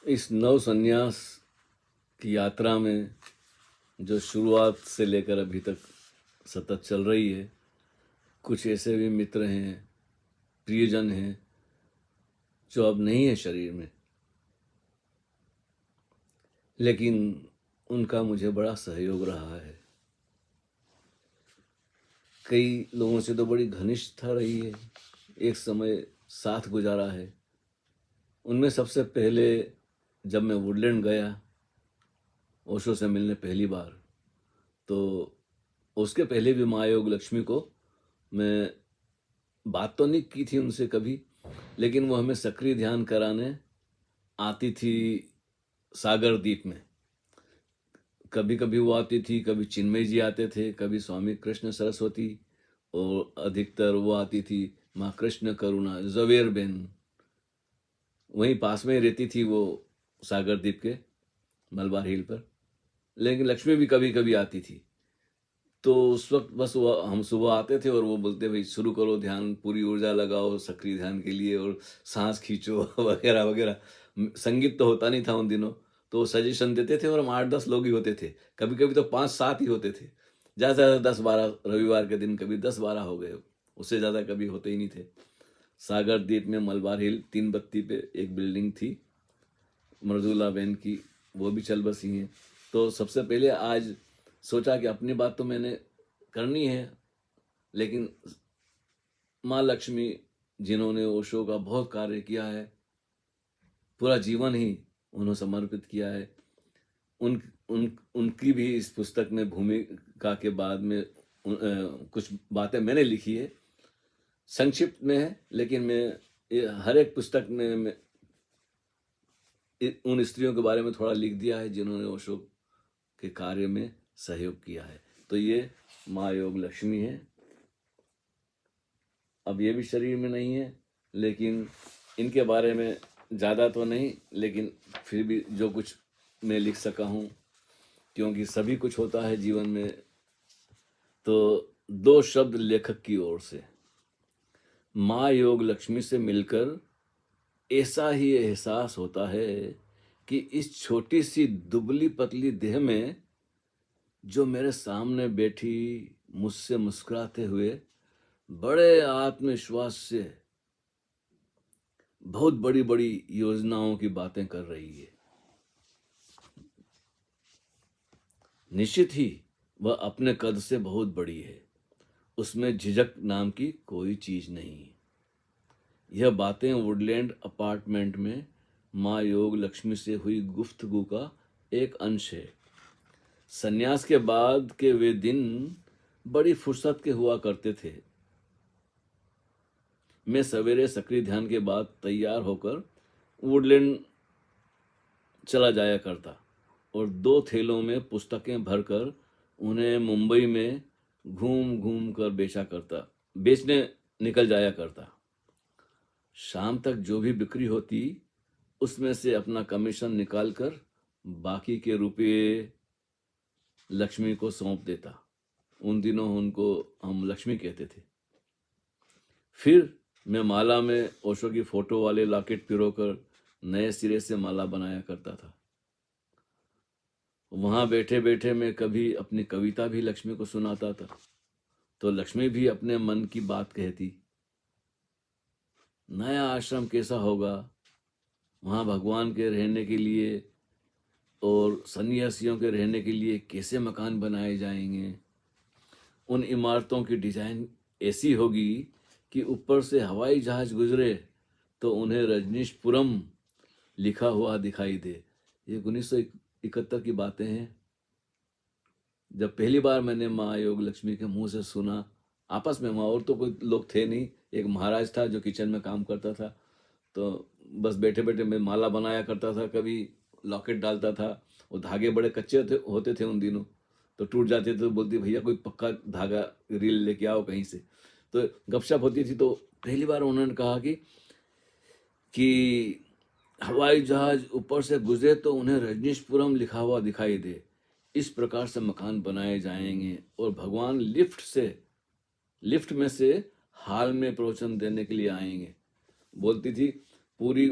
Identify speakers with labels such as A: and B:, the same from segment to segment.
A: इस नव संन्यास की यात्रा में जो शुरुआत से लेकर अभी तक सतत चल रही है, कुछ ऐसे भी मित्र हैं, प्रियजन हैं जो अब नहीं है शरीर में, लेकिन उनका मुझे बड़ा सहयोग रहा है। कई लोगों से तो बड़ी घनिष्ठता रही है, एक समय साथ गुजारा है। उनमें सबसे पहले जब मैं वुडलैंड गया ओशो से मिलने पहली बार, तो उसके पहले भी महायोग लक्ष्मी को मैं बात तो नहीं की थी उनसे कभी, लेकिन वो हमें सक्रिय ध्यान कराने आती थी सागर द्वीप में। कभी कभी वो आती थी, कभी चिन्मय जी आते थे, कभी स्वामी कृष्ण सरस्वती, और अधिकतर वो आती थी माँ कृष्ण करुणा जवेर बेन। वहीं पास में ही रहती थी वो, सागर द्वीप के मलबार हिल पर। लेकिन लक्ष्मी भी कभी कभी आती थी। तो उस वक्त बस वो हम सुबह आते थे और वो बोलते भाई शुरू करो ध्यान, पूरी ऊर्जा लगाओ सक्रिय ध्यान के लिए और सांस खींचो वगैरह वगैरह। संगीत तो होता नहीं था उन दिनों, तो सजेशन देते थे और हम 8-10 लोग ही होते थे, कभी कभी तो 5-7 ही होते थे, ज़्यादा से ज़्यादा 10-12 रविवार के दिन कभी 10-12 हो गए, उससे ज़्यादा कभी होते ही नहीं थे। सागर द्वीप में मलबार हिल 3 बत्ती पे एक बिल्डिंग थी मृदुला बहन की, वो भी चल बसी हैं। तो सबसे पहले आज सोचा कि अपनी बात तो मैंने करनी है, लेकिन माँ लक्ष्मी जिन्होंने ओशो का बहुत कार्य किया है, पूरा जीवन ही उन्होंने समर्पित किया है, उनकी भी इस पुस्तक में भूमिका के बाद में कुछ बातें मैंने लिखी है, संक्षिप्त में है, लेकिन मैं हर एक पुस्तक में मैं उन स्त्रियों के बारे में थोड़ा लिख दिया है जिन्होंने ओशो के कार्य में सहयोग किया है। तो ये माँ योग लक्ष्मी है। अब ये भी शरीर में नहीं है, लेकिन इनके बारे में ज़्यादा तो नहीं, लेकिन फिर भी जो कुछ मैं लिख सका हूँ, क्योंकि सभी कुछ होता है जीवन में। तो 2 शब्द लेखक की ओर से, माँ योग लक्ष्मी से मिलकर ऐसा ही एहसास होता है कि इस छोटी सी दुबली पतली देह में जो मेरे सामने बैठी मुझसे मुस्कुराते हुए बड़े आत्मविश्वास से बहुत बड़ी बड़ी योजनाओं की बातें कर रही है। निश्चित ही वह अपने कद से बहुत बड़ी है, उसमें झिझक नाम की कोई चीज नहीं। यह बातें वुडलैंड अपार्टमेंट में माँ योग लक्ष्मी से हुई गुफ्तगू का एक अंश है। सन्यास के बाद के वे दिन बड़ी फुर्सत के हुआ करते थे। मैं सवेरे सक्रिय ध्यान के बाद तैयार होकर वुडलैंड चला जाया करता और 2 थैलों में पुस्तकें भरकर उन्हें मुंबई में घूम घूम कर बेचने निकल जाया करता। शाम तक जो भी बिक्री होती उसमें से अपना कमीशन निकालकर बाकी के रुपये लक्ष्मी को सौंप देता। उन दिनों उनको हम लक्ष्मी कहते थे। फिर मैं माला में ओशो की फोटो वाले लॉकेट पिरोकर नए सिरे से माला बनाया करता था। वहां बैठे बैठे मैं कभी अपनी कविता भी लक्ष्मी को सुनाता था, तो लक्ष्मी भी अपने मन की बात कहती। नया आश्रम कैसा होगा, वहां भगवान के रहने के लिए और सन्यासियों के रहने के लिए कैसे मकान बनाए जाएंगे। उन इमारतों की डिजाइन ऐसी होगी कि ऊपर से हवाई जहाज गुजरे तो उन्हें रजनीशपुरम लिखा हुआ दिखाई दे। ये 1971 की बातें हैं, जब पहली बार मैंने माँ योग लक्ष्मी के मुंह से सुना। आपस में, वहाँ और तो कोई लोग थे नहीं, एक महाराज था जो किचन में काम करता था। तो बस बैठे बैठे मैं माला बनाया करता था, कभी लॉकेट डालता था। वो धागे बड़े कच्चे होते थे उन दिनों, तो टूट जाते थे। तो बोलती भैया कोई पक्का धागा रील लेके आओ कहीं से। तो गपशप होती थी। तो पहली बार उन्होंने कहा कि हवाई जहाज ऊपर से गुजरे तो उन्हें रजनीशपुरम लिखा हुआ दिखाई दे, इस प्रकार से मकान बनाए जाएंगे और भगवान लिफ्ट में से हाल में प्रवचन देने के लिए आएंगे। बोलती थी पूरी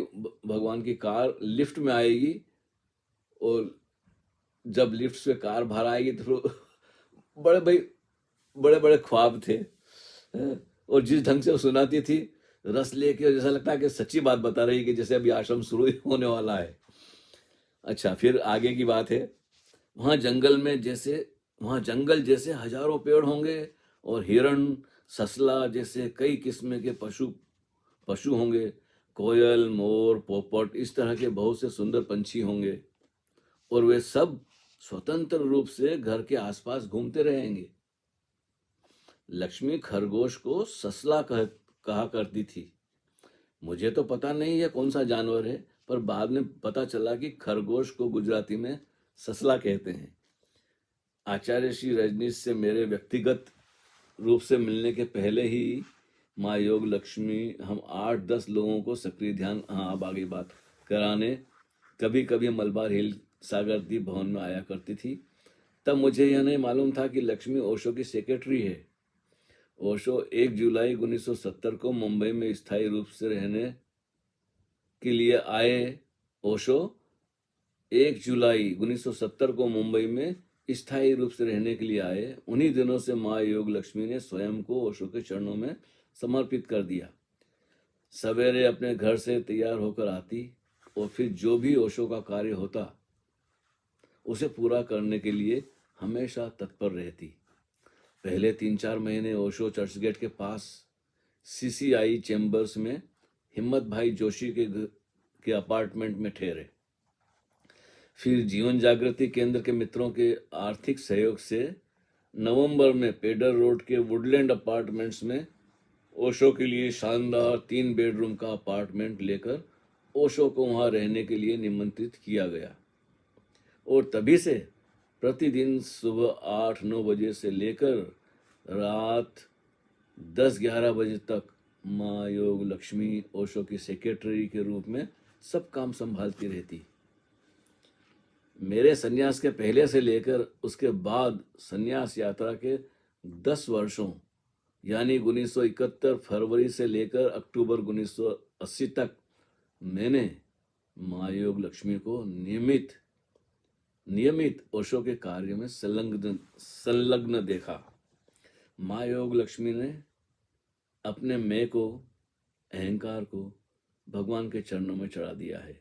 A: भगवान की कार लिफ्ट में आएगी, और जब लिफ्ट से कार बाहर आएगी तो फिर बड़े भाई बड़े बड़े ख्वाब थे। और जिस ढंग से वो सुनाती थी, रस लेके, जैसा लगता है कि सच्ची बात बता रही है, कि जैसे अभी आश्रम शुरू ही होने वाला है। अच्छा, फिर आगे की बात है, वहाँ जंगल में जैसे वहाँ जंगल जैसे हजारों पेड़ होंगे, और हिरण, ससला जैसे कई किस्म के पशु पशु होंगे। कोयल, मोर, पोपट, इस तरह के बहुत से सुंदर पंछी होंगे, और वे सब स्वतंत्र रूप से घर के आसपास घूमते रहेंगे। लक्ष्मी खरगोश को ससला कहा करती थी। मुझे तो पता नहीं है कौन सा जानवर है, पर बाद में पता चला कि खरगोश को गुजराती में ससला कहते हैं। आचार्य श्री रजनीश से मेरे व्यक्तिगत रूप से मिलने के पहले ही माँ योग लक्ष्मी हम 8-10 लोगों को सक्रिय ध्यान, हाँ अब आगे बात, कराने कभी कभी मलबार हिल सागरदीप भवन में आया करती थी। तब मुझे यह नहीं मालूम था कि लक्ष्मी ओशो की सेक्रेटरी है। ओशो 1 जुलाई 1970 को मुंबई में स्थायी रूप से रहने के लिए आए। ओशो 1 जुलाई 1970 को मुंबई में स्थायी रूप से रहने के लिए आए। उन्हीं दिनों से माँ योग लक्ष्मी ने स्वयं को ओशो के चरणों में समर्पित कर दिया। सवेरे अपने घर से तैयार होकर आती, और फिर जो भी ओशो का कार्य होता उसे पूरा करने के लिए हमेशा तत्पर रहती। पहले 3-4 महीने ओशो चर्चगेट के पास सीसीआई चैम्बर्स में हिम्मत भाई जोशी के अपार्टमेंट में ठहरे। फिर जीवन जागृति केंद्र के मित्रों के आर्थिक सहयोग से नवंबर में पेडर रोड के वुडलैंड अपार्टमेंट्स में ओशो के लिए शानदार 3 बेडरूम का अपार्टमेंट लेकर ओशो को वहां रहने के लिए निमंत्रित किया गया। और तभी से प्रतिदिन सुबह 8-9 बजे से लेकर रात 10-11 बजे तक माँ योग लक्ष्मी ओशो की सेक्रेटरी के रूप में सब काम संभालती रहती। मेरे सन्यास के पहले से लेकर उसके बाद सन्यास यात्रा के 10 वर्षों, यानी 1971 फरवरी से लेकर अक्टूबर 1980 तक मैंने माँ योग लक्ष्मी को नियमित ओशो के कार्य में संलग्न देखा। माँ योग लक्ष्मी ने अपने मैं को, अहंकार को भगवान के चरणों में चढ़ा दिया है।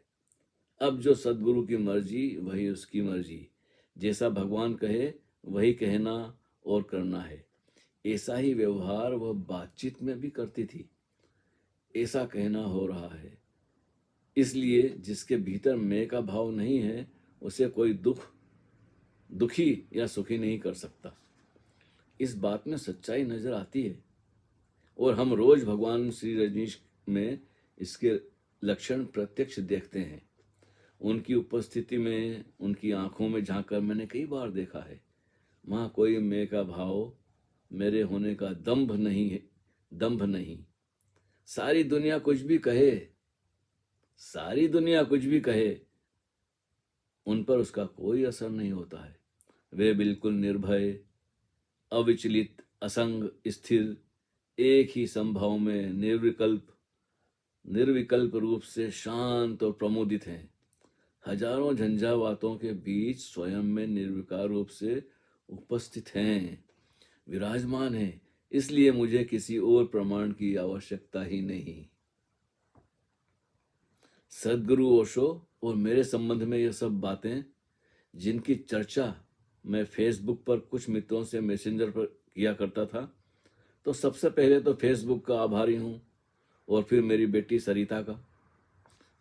A: अब जो सदगुरु की मर्जी वही उसकी मर्जी, जैसा भगवान कहे वही कहना और करना है। ऐसा ही व्यवहार वह बातचीत में भी करती थी। ऐसा कहना हो रहा है, इसलिए जिसके भीतर मैं का भाव नहीं है उसे कोई दुखी या सुखी नहीं कर सकता। इस बात में सच्चाई नजर आती है, और हम रोज भगवान श्री रजनीश में इसके लक्षण प्रत्यक्ष देखते हैं। उनकी उपस्थिति में, उनकी आंखों में झांककर मैंने कई बार देखा है, वहाँ कोई मैं का भाव, मेरे होने का दंभ नहीं। सारी दुनिया कुछ भी कहे, उन पर उसका कोई असर नहीं होता है। वे बिल्कुल निर्भय, अविचलित, असंग, स्थिर, एक ही संभाव में निर्विकल्प रूप से शांत और प्रमोदित हैं। हजारों झंझावातों के बीच स्वयं में निर्विकार रूप से उपस्थित हैं, विराजमान हैं। इसलिए मुझे किसी और प्रमाण की आवश्यकता ही नहीं। सदगुरु ओशो और मेरे संबंध में यह सब बातें, जिनकी चर्चा मैं फेसबुक पर कुछ मित्रों से मैसेंजर पर किया करता था, तो सबसे पहले तो फेसबुक का आभारी हूँ, और फिर मेरी बेटी सरिता का,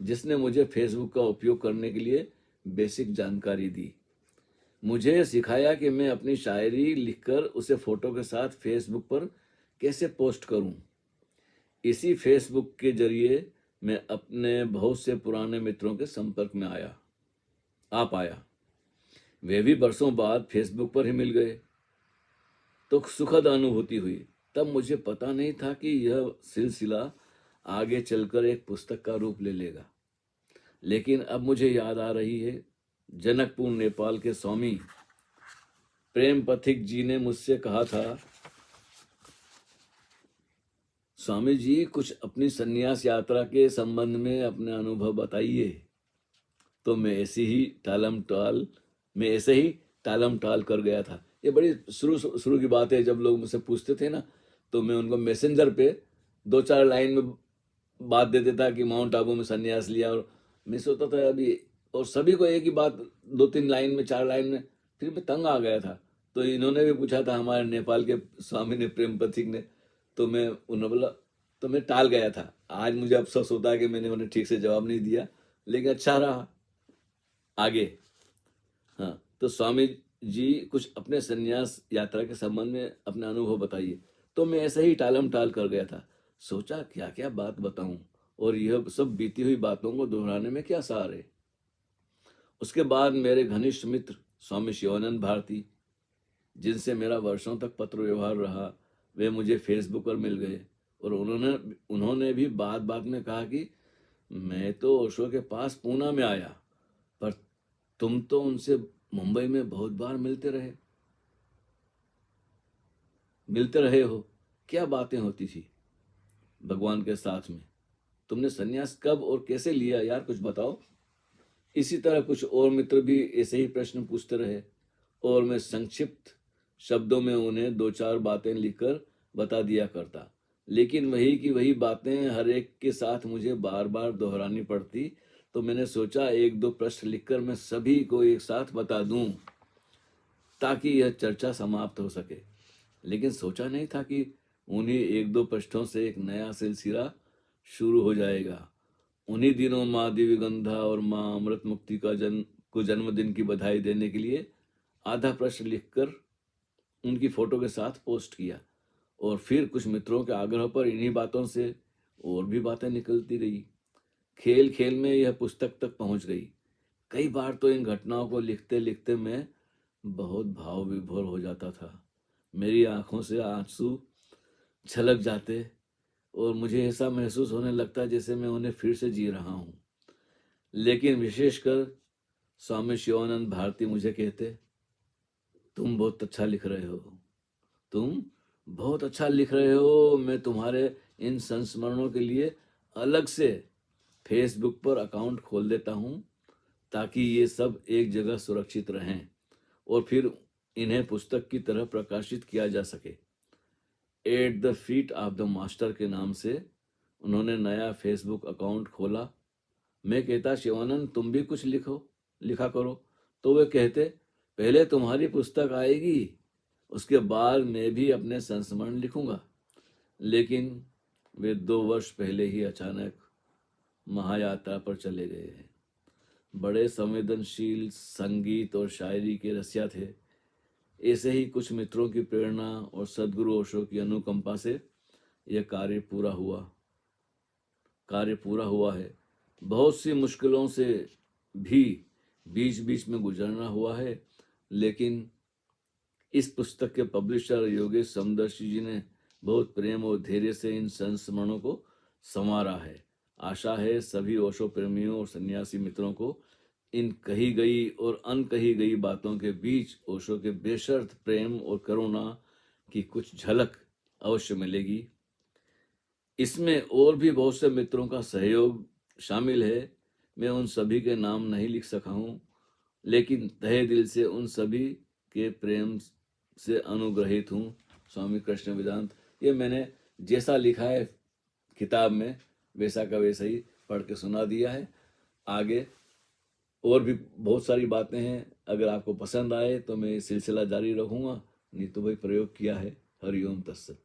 A: जिसने मुझे फेसबुक का उपयोग करने के लिए बेसिक जानकारी दी। मुझे सिखाया कि मैं अपनी शायरी लिखकर उसे फोटो के साथ फेसबुक पर कैसे पोस्ट करूं। इसी फेसबुक के जरिए मैं अपने बहुत से पुराने मित्रों के संपर्क में आ पाया। वे भी बरसों बाद फेसबुक पर ही मिल गए, तो सुखद अनुभूति हुई। तब मुझे पता नहीं था कि यह सिलसिला आगे चलकर एक पुस्तक का रूप ले लेगा, लेकिन अब मुझे याद आ रही है, जनकपुर नेपाल के स्वामी प्रेम पथिक जी ने मुझसे कहा था, स्वामी जी कुछ अपनी संन्यास यात्रा के संबंध में अपने अनुभव बताइए। तो मैं ऐसे ही टालम टाल कर गया था। ये बड़ी शुरू की बात है। जब लोग मुझसे पूछते थे ना, तो मैं उनको मैसेंजर पे 2-4 लाइन में बात दे देता कि माउंट आबू में संन्यास लिया, और मैं सोचता था अभी, और सभी को एक ही बात 2-3 लाइन में, 4 लाइन में, फिर मैं तंग आ गया था। तो इन्होंने भी पूछा था, हमारे नेपाल के स्वामी ने, प्रेम पथिक ने, तो मैं उन्होंने बोला, तो मैं टाल गया था। आज मुझे अफसोस होता है कि मैंने उन्हें ठीक से जवाब नहीं दिया, लेकिन अच्छा रहा। आगे, हाँ, तो स्वामी जी कुछ अपने संन्यास यात्रा के संबंध में अपने अनुभव बताइए। तो मैं ऐसे ही टालम टाल कर गया था। सोचा क्या क्या बात बताऊं, और यह सब बीती हुई बातों को दोहराने में क्या सार है। उसके बाद मेरे घनिष्ठ मित्र स्वामी शिवानंद भारती, जिनसे मेरा वर्षों तक पत्र व्यवहार रहा, वे मुझे फेसबुक पर मिल गए, और उन्होंने भी बात बात में कहा कि मैं तो ओशो के पास पूना में आया, पर तुम तो उनसे मुंबई में बहुत बार मिलते रहे हो। क्या बातें होती थी भगवान के साथ में। तुमने सन्यास कब और कैसे लिया यार, कुछ बताओ। इसी तरह कुछ और मित्र भी ऐसे ही प्रश्न पूछते रहे, और मैं संक्षिप्त शब्दों में उन्हें 2-4 बातें लिखकर बता दिया करता। लेकिन वही की वही बातें हर एक के साथ मुझे बार बार दोहरानी पड़ती। तो मैंने सोचा 1-2 प्रश्न लिखकर मैं सभी को एक साथ बता दूं, ताकि यह चर्चा समाप्त हो सके। लेकिन सोचा नहीं था कि उन्हीं 1-2 पृष्ठों से एक नया सिलसिला शुरू हो जाएगा। उन्हीं दिनों माँ दिव्यगंधा और माँ अमृत मुक्ति को जन्मदिन की बधाई देने के लिए आधा प्रश्न लिखकर उनकी फोटो के साथ पोस्ट किया, और फिर कुछ मित्रों के आग्रह पर इन्हीं बातों से और भी बातें निकलती रही। खेल खेल में यह पुस्तक तक पहुंच गई। कई बार तो इन घटनाओं को लिखते लिखते मैं बहुत भाव विभोर हो जाता था। मेरी आंखों से आंसू छलक जाते, और मुझे ऐसा महसूस होने लगता जैसे मैं उन्हें फिर से जी रहा हूँ। लेकिन विशेषकर स्वामी शिवानंद भारती मुझे कहते, तुम बहुत अच्छा लिख रहे हो, तुम बहुत अच्छा लिख रहे हो। मैं तुम्हारे इन संस्मरणों के लिए अलग से फेसबुक पर अकाउंट खोल देता हूँ, ताकि ये सब एक जगह सुरक्षित रहें, और फिर इन्हें पुस्तक की तरह प्रकाशित किया जा सके। At the feet of the master के नाम से उन्होंने नया फेसबुक अकाउंट खोला। मैं कहता, शिवानंद तुम भी कुछ लिखा करो। तो वे कहते, पहले तुम्हारी पुस्तक आएगी, उसके बाद मैं भी अपने संस्मरण लिखूंगा। लेकिन वे 2 वर्ष पहले ही अचानक महायात्रा पर चले गए हैं। बड़े संवेदनशील, संगीत और शायरी के रसिया थे। ऐसे ही कुछ मित्रों की प्रेरणा और सदगुरु ओशो की अनुकंपा से यह कार्य पूरा हुआ है। बहुत सी मुश्किलों से भी बीच बीच में गुजरना हुआ है, लेकिन इस पुस्तक के पब्लिशर योगेश समदर्शी जी ने बहुत प्रेम और धैर्य से इन संस्मरणों को संवारा है। आशा है सभी ओशो प्रेमियों और सन्यासी मित्रों को इन कही गई और अनकही गई बातों के बीच ओशो के बेशर्त प्रेम और करुणा की कुछ झलक अवश्य मिलेगी। इसमें और भी बहुत से मित्रों का सहयोग शामिल है। मैं उन सभी के नाम नहीं लिख सका हूँ, लेकिन तहे दिल से उन सभी के प्रेम से अनुग्रहित हूँ। स्वामी कृष्ण वेदांत। ये मैंने जैसा लिखा है किताब में, वैसा का वैसा ही पढ़ के सुना दिया है। आगे और भी बहुत सारी बातें हैं, अगर आपको पसंद आए तो मैं ये सिलसिला जारी रखूँगा, नहीं तो भाई प्रयोग किया है। हरिओम तत्सत।